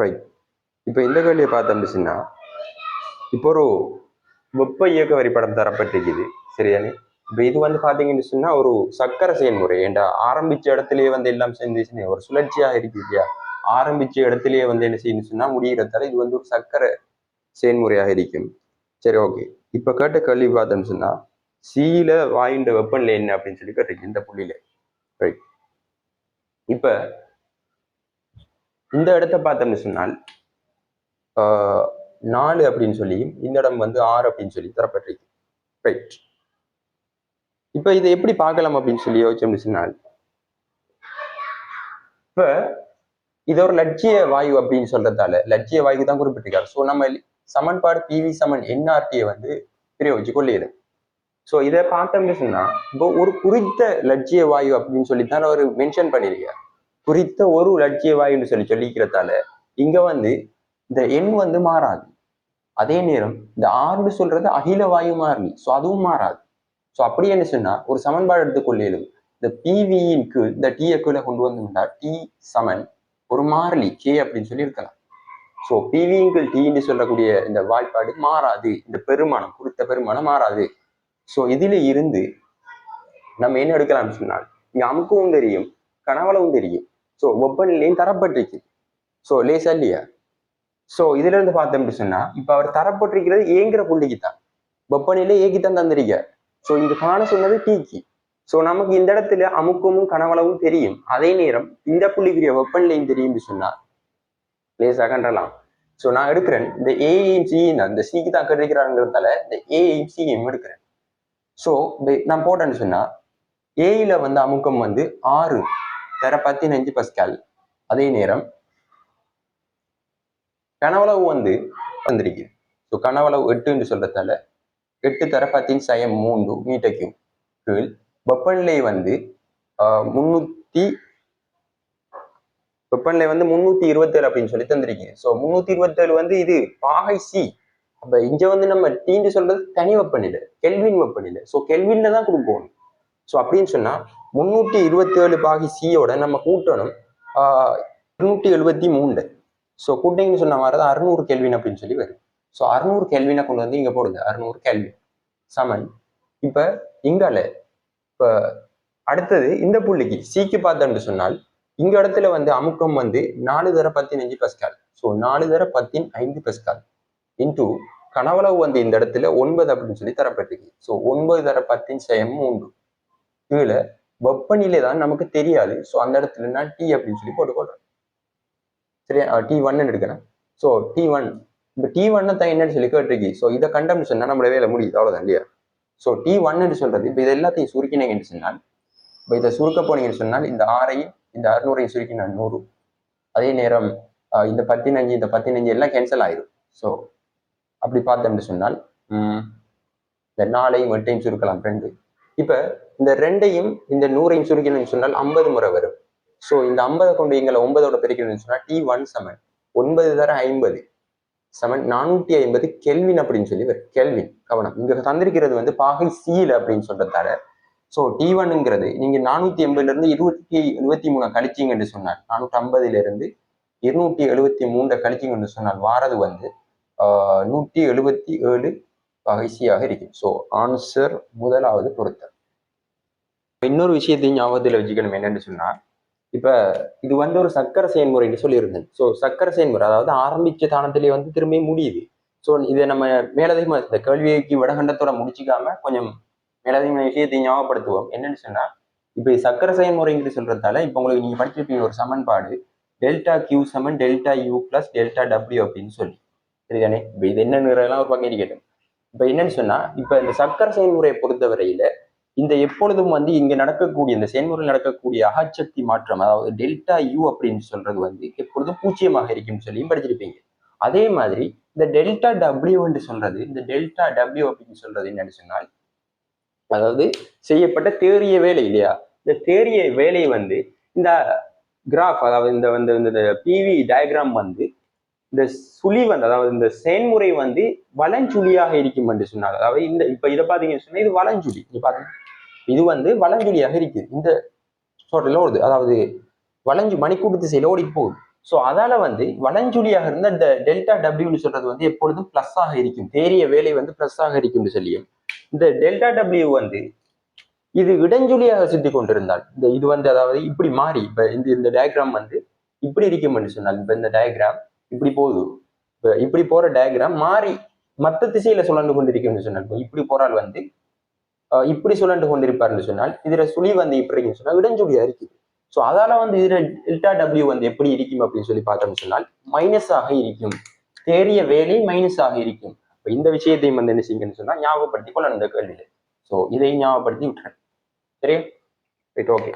Right. இப்போ இந்த கேள்வியை பார்த்தோம்னா, இப்போ ஒரு வெப்ப இயக்க வரைபடம் தரப்பட்டிருக்குது, சரியானே? இப்போ இது வந்து பாத்தீங்கன்னு சொன்னா ஒரு சக்கர செயல்முறை. ஏண்டா ஆரம்பிச்ச இடத்துலயே வந்து எல்லாம் சேர்ந்துச்சுன்னு ஒரு சுழற்சியாக இருக்கு இல்லையா? ஆரம்பிச்ச இடத்துலயே வந்து என்ன செய்யணும் சொன்னா முடிகிறதால இது வந்து ஒரு சக்கர செயல்முறையாக இருக்கும். சரி, ஓகே. இப்ப கேட்ட கேள்வி பார்த்தோம்னு சொன்னா சீல வாயுண்ட வெப்பநிலை என்ன அப்படின்னு சொல்லி கேட்டிருக்கு இந்த புள்ளியில. ரைட். இப்ப இந்த இடத்த பார்த்தோம்னு சொன்னால் 4 அப்படின்னு சொல்லி, இந்த இடம் வந்து 6 அப்படின்னு சொல்லி தரப்பட்டிருக்கு. ரைட். இப்ப இதை எப்படி பார்க்கலாம் அப்படின்னு சொல்லி யோசிச்சோம்னு சொன்னால், இப்ப இது ஒரு லட்சிய வாயு அப்படின்னு சொல்றதால லட்சிய வாயு தான் குறிப்பிட்டிருக்காரு. ஸோ நம்ம சமன்பாடு பிவி சமன் என்ஆர்டியை வந்து பிரயோகிச்சு கொள்ளிடும். ஸோ இதை பார்த்தோம்னு சொன்னா இப்போ ஒரு குறித்த லட்சிய வாயு அப்படின்னு சொல்லித்தான் அவர் மென்ஷன் பண்ணியிருக்கார். குறித்த ஒரு லட்சிய வாயுன்னு சொல்லிக்கிறதால இங்க வந்து இந்த எண் வந்து மாறாது. அதே நேரம் இந்த ஆறுன்னு சொல்றது அகில வாயு மாறிலி. ஸோ அதுவும் மாறாது. ஸோ அப்படி என்ன சொன்னா ஒரு சமன்பாடு எடுத்துக்கொள்ளும். இந்த பிவியின் கீழ் இந்த டீயை கீழே கொண்டு வந்தோம்னா டி சமன் ஒரு மாறிலி கே அப்படின்னு சொல்லி இருக்கலாம். ஸோ பிவியின் கீழ் டீன்னு சொல்லக்கூடிய இந்த வாய்ப்பாடு மாறாது. இந்த பெருமானம் குறித்த பெருமானம் மாறாது. ஸோ இதுல இருந்து நம்ம என்ன எடுக்கலாம்னு சொன்னால் இங்க அமுக்கவும் தெரியும், கனவளவும் தெரியும். ஸோ வெப்பநிலையும் தரப்பட்டிருக்கு. ஸோ லேசா இல்லையா? ஸோ இதுல இருந்து பார்த்தோம்னு சொன்னா இப்ப அவர் தரப்பட்டிருக்கிறது ஏங்கிற புள்ளிக்கு தான், வெப்பநிலை ஏக்கித்தான் தந்திருக்கார். ஸோ இங்க காண சொன்னது டீக்கு. ஸோ நமக்கு இந்த இடத்துல அமுக்கமும் கனவளவும் தெரியும், அதே நேரம் இந்த புள்ளிக்குரிய வெப்பநிலையும் தெரியும் சொன்னா லேசா கண்டலாம். ஸோ நான் எடுக்கிறேன் இந்த ஏயும் சியும் தான், இந்த சிக்கு தான் கிடைக்கிறாங்கிறதால இந்த ஏயும் சியும் எடுக்கிறேன். ஸோ நான் போட்டேன்னு சொன்னா ஏயில வந்து அமுக்கம் வந்து 6 தர 15 பஸ்கால். அதே நேரம் கனவளவு வந்து வந்திருக்கு. ஸோ கனவளவு 8 சொல்றதால 8 தர 10 சயம் 3 மீட்டர் கியூப் கீழ். வெப்பநிலை வந்து 327 அப்படின்னு சொல்லி தந்திருக்கீங்க. ஸோ 327 வந்து இது பாகை சி. அப்ப இங்க வந்து நம்ம டீன்னு சொல்றது தனி வெப்பநிலை, கெல்வின் வெப்பநிலை. ஸோ கெல்வின்ல தான் கொடுக்கணும். ஸோ அப்படின்னு சொன்னா 327 பாகை சியோட நம்ம கூட்டணும் 273. ஸோ கூட்டிங்கன்னு சொன்ன மாதிரி 600 கெல்வின் அப்படின்னு சொல்லி வரும். ஸோ 600 கெல்வினை கொண்டு வந்து இங்க போடுங்க. 600 கெல்வின் சமன். இப்ப இங்கால இப்ப அடுத்தது இந்த புள்ளிக்கு சிக்கு பார்த்தோம்னு சொன்னால் இங்க இடத்துல வந்து அமுக்கம் வந்து 4 தர 15 பஸ்கால். ஸோ 4 தர 15 பஸ்கால் இன்டூ கனவளவு வந்து இந்த இடத்துல 9 அப்படின்னு சொல்லி தரப்பட்டிருக்கு. ஸோ 9 தர 10 சயம் 3 கீழே. வெப்பநிலை தான் நமக்கு தெரியாது. ஸோ அந்த இடத்துல நான் டி அப்படின்னு சொல்லி போட்டுக்கொள்றேன். சரியா? T1 எடுக்கிறேன். ஸோ T1 இப்போ T1 தான் என்னன்னு சொல்லி கேட்டிருக்கு. ஸோ இதை கண்டம்னு சொன்னா நம்மளோட வேலை முடியுது, அவ்வளவுதான் இல்லையா? ஸோ T1 சொல்றது இப்போ இது எல்லாத்தையும் சுருக்கினீங்கன்னு சொன்னால், இப்போ இதை சுருக்க போனீங்கன்னு சொன்னால் இந்த 6ஐயும் இந்த 600ஐயும் சுருக்கினா 100. அதே நேரம் இந்த 15 இந்த 15 எல்லாம் கேன்சல் ஆயிரும். ஸோ அப்படி பார்த்தோம்னு சொன்னால் இந்த 4ஐயும் 8ஐயும் சுருக்கலாம் 2. இப்ப இந்த 2ஐயும் இந்த 100ஐயும் சுருக்கணும்னு சொன்னால் 50 முறை வரும். ஸோ இந்த 50 கொண்டு எங்களை 9ஓட பெருக்கணும்னு சொன்னா T1 சமன் 9 தர 50 சமன் 450 கெல்வின் அப்படின்னு சொல்லி வரும். கெல்வின் கவனம், இங்க தந்திருக்கிறது வந்து பாகை சீல அப்படின்னு சொல்றதால ஸோ T1ங்கிறது நீங்க 480 இருந்து 273 கழிச்சிங்கன்னு சொன்னால் 450 இருந்து 273 கழிச்சிங்கன்னு சொன்னால் வாரது வந்து 177 பகைசியாக இருக்கும். ஸோ ஆன்சர் முதலாவது பொருத்தம். இன்னொரு விஷயத்தையும் ஞாபகத்தில் வச்சுக்கணும் என்னன்னு சொன்னா, இப்ப இது வந்து ஒரு சக்கர செயல்முறைன்னு சொல்லியிருந்தேன். ஸோ சக்கர செயல்முறை அதாவது ஆரம்பிச்ச தானத்திலேயே வந்து திரும்பி முடியுது. ஸோ இதை நம்ம மேலதிகமா இந்த கேள்விக்கு வடகண்டத்தோட முடிச்சுக்காம கொஞ்சம் மேலதிகமான விஷயத்தை ஞாபகப்படுத்துவோம். என்னன்னு சொன்னா இப்ப சக்கர செயல்முறைன்னு சொல்றதால இப்ப உங்களுக்கு நீங்க படிச்சிருப்பீங்க ஒரு சமன்பாடு டெல்டா கியூ சமன் delta U plus delta W அப்படின்னு சொல்லி, சரிதானே? இப்ப இது என்னங்கிறதெல்லாம் ஒரு பக்கம் இருக்கட்டும். இப்ப என்னன்னு சொன்னா இப்ப இந்த சக்கர செயல்முறையை பொறுத்தவரையில இந்த எப்பொழுதும் வந்து இங்க நடக்கக்கூடிய இந்த செயல்முறையில் நடக்கக்கூடிய அகச்சக்தி மாற்றம் அதாவது டெல்டா யூ அப்படின்னு சொல்றது வந்து எப்பொழுதும் பூஜ்ஜியமாக இருக்குன்னு சொல்லி படிச்சிருப்பீங்க. அதே மாதிரி இந்த டெல்டா டபிள்யூ என்று சொல்றது, இந்த டெல்டா டபிள்யூ அப்படின்னு சொல்றது என்னன்னு சொன்னால் அதாவது செய்யப்பட்ட தேறிய வேலை இல்லையா? இந்த தேறிய வேலை வந்து இந்த கிராஃப் அதாவது இந்த வந்து இந்த பிவி டயக்ராம் வந்து இந்த சுழி வந்து அதாவது இந்த செயல்முறை வந்து வலஞ்சுழியாக இருக்கும் என்று சொன்னாங்க. அதாவது இந்த இப்ப இதை பாத்தீங்கன்னு சொன்னா இது வலஞ்சுழி. நீ பாத்தீங்க இது வந்து வலஞ்சுழியாக இருக்குது. இந்த சோட்டில ஓடுது, அதாவது வளைஞ்சு மணிக்கூட்டு திசையில ஓடி போகுது. ஸோ அதால வந்து வலஞ்சுழியாக இருந்த இந்த டெல்டா டபிள்யூன்னு சொல்றது வந்து எப்பொழுதும் பிளஸ் ஆக இருக்கும், தேறிய வேலை வந்து பிளஸ் ஆக இருக்கும்னு சொல்லியும் இந்த டெல்டா டபிள்யூ வந்து இது இடஞ்சுழியாக சுத்தி கொண்டிருந்தால் இந்த இது வந்து அதாவது இப்படி மாறி இப்ப இந்த டயக்ராம் வந்து இப்படி இருக்கும்னு சொன்னால் இப்ப இந்த டயக்ராம் இப்படி போகுது, இப்ப இப்படி போற டயக்ராம் மாறி மற்ற திசையில சுழண்டு கொண்டிருக்கும்னு சொன்னால் இப்படி போறால் வந்து இப்படி சுழண்டு கொண்டிருப்பாருன்னு சொன்னால் இதுல சுழி வந்து இப்படி இருக்குன்னு சொன்னா இடஞ்சுழியா இருக்குது. ஸோ அதால வந்து இதுல டெல்டா டபிள்யூ வந்து எப்படி இருக்கும் அப்படின்னு சொல்லி பார்த்தோம்னு சொன்னால் மைனஸ் ஆக இருக்கும், தேறிய வேலை மைனஸ் ஆக இருக்கும். இந்த விஷயத்தையும் வந்து என்ன செய்யுங்கன்னு சொன்னா ஞாபகப்படுத்தி கொள்ளணும் இந்த கேள்வியில. ஸோ இதையும் ஞாபகப்படுத்தி விட்டுறேன். சரியா? Right, okay.